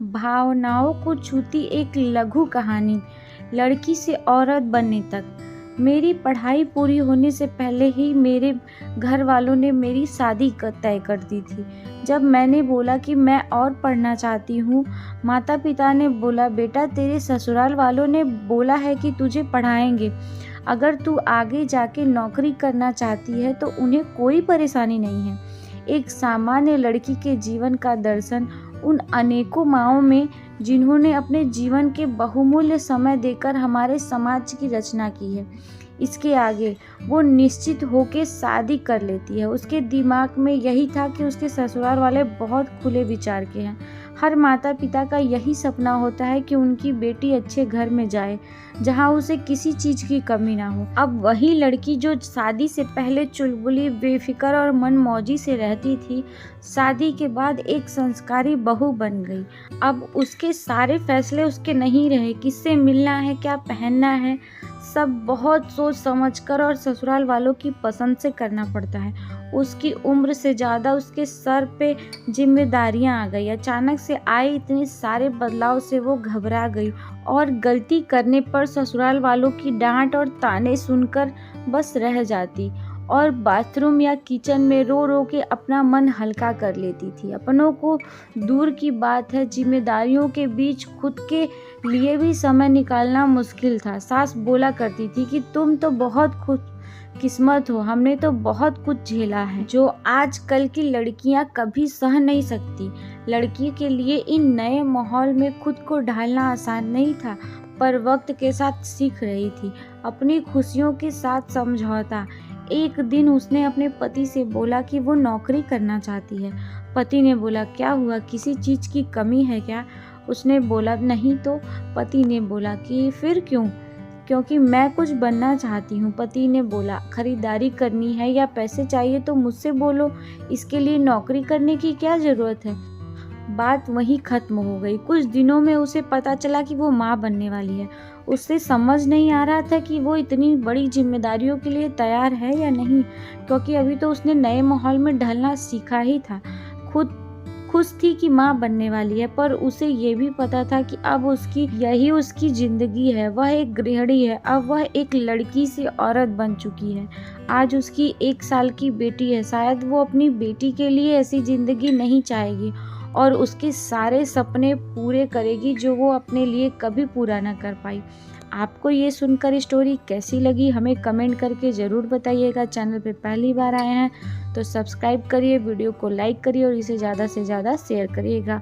भावनाओं को छूती एक लघु कहानी, लड़की से औरत बनने तक। मेरी पढ़ाई पूरी होने से पहले ही मेरे घर वालों ने मेरी शादी तय कर दी थी। जब मैंने बोला कि मैं और पढ़ना चाहती हूँ, माता पिता ने बोला, बेटा तेरे ससुराल वालों ने बोला है कि तुझे पढ़ाएंगे। अगर तू आगे जाके नौकरी करना चाहती है तो उन्हें कोई परेशानी नहीं है। एक सामान्य लड़की के जीवन का दर्शन उन अनेकों माँओं में जिन्होंने अपने जीवन के बहुमूल्य समय देकर हमारे समाज की रचना की है। इसके आगे वो निश्चित होकर शादी कर लेती है। उसके दिमाग में यही था कि उसके ससुराल वाले बहुत खुले विचार के हैं। हर माता पिता का यही सपना होता है कि उनकी बेटी अच्छे घर में जाए, जहां उसे किसी चीज़ की कमी ना हो। अब वही लड़की जो शादी से पहले चुलबुली, बेफिक्र और मनमौजी से रहती थी, शादी के बाद एक संस्कारी बहू बन गई। अब उसके सारे फैसले उसके नहीं रहे। किससे मिलना है, क्या पहनना है, सब बहुत सोच समझकर और ससुराल वालों की पसंद से करना पड़ता है। उसकी उम्र से ज़्यादा उसके सर पे जिम्मेदारियां आ गई। अचानक से आए इतने सारे बदलाव से वो घबरा गई और गलती करने पर ससुराल वालों की डांट और ताने सुनकर बस रह जाती और बाथरूम या किचन में रो रो के अपना मन हल्का कर लेती थी। अपनों को दूर की बात है, जिम्मेदारियों के बीच खुद के लिए भी समय निकालना मुश्किल था। सास बोला करती थी कि तुम तो बहुत खुशकिस्मत हो, हमने तो बहुत कुछ झेला है जो आजकल की लड़कियां कभी सह नहीं सकती। लड़की के लिए इन नए माहौल में खुद को ढालना आसान नहीं था, पर वक्त के साथ सीख रही थी अपनी खुशियों के साथ समझौता। एक दिन उसने अपने पति से बोला कि वो नौकरी करना चाहती है। पति ने बोला, क्या हुआ, किसी चीज़ की कमी है क्या? उसने बोला, नहीं तो। पति ने बोला कि फिर क्यों? क्योंकि मैं कुछ बनना चाहती हूँ। पति ने बोला, खरीदारी करनी है या पैसे चाहिए तो मुझसे बोलो, इसके लिए नौकरी करने की क्या ज़रूरत है। बात वहीं खत्म हो गई। कुछ दिनों में उसे पता चला कि वो माँ बनने वाली है। उससे समझ नहीं आ रहा था कि वो इतनी बड़ी जिम्मेदारियों के लिए तैयार है या नहीं, क्योंकि अभी तो उसने नए माहौल में ढलना सीखा ही था। खुद खुश थी कि माँ बनने वाली है, पर उसे ये भी पता था कि अब यही उसकी जिंदगी है। वह एक गृहिणी है, अब वह एक लड़की से औरत बन चुकी है। आज उसकी 1 साल की बेटी है। शायद वो अपनी बेटी के लिए ऐसी जिंदगी नहीं चाहेगी और उसके सारे सपने पूरे करेगी जो वो अपने लिए कभी पूरा ना कर पाई। आपको ये सुनकर स्टोरी कैसी लगी हमें कमेंट करके ज़रूर बताइएगा। चैनल पे पहली बार आए हैं तो सब्सक्राइब करिए, वीडियो को लाइक करिए और इसे ज़्यादा से ज़्यादा शेयर करिएगा।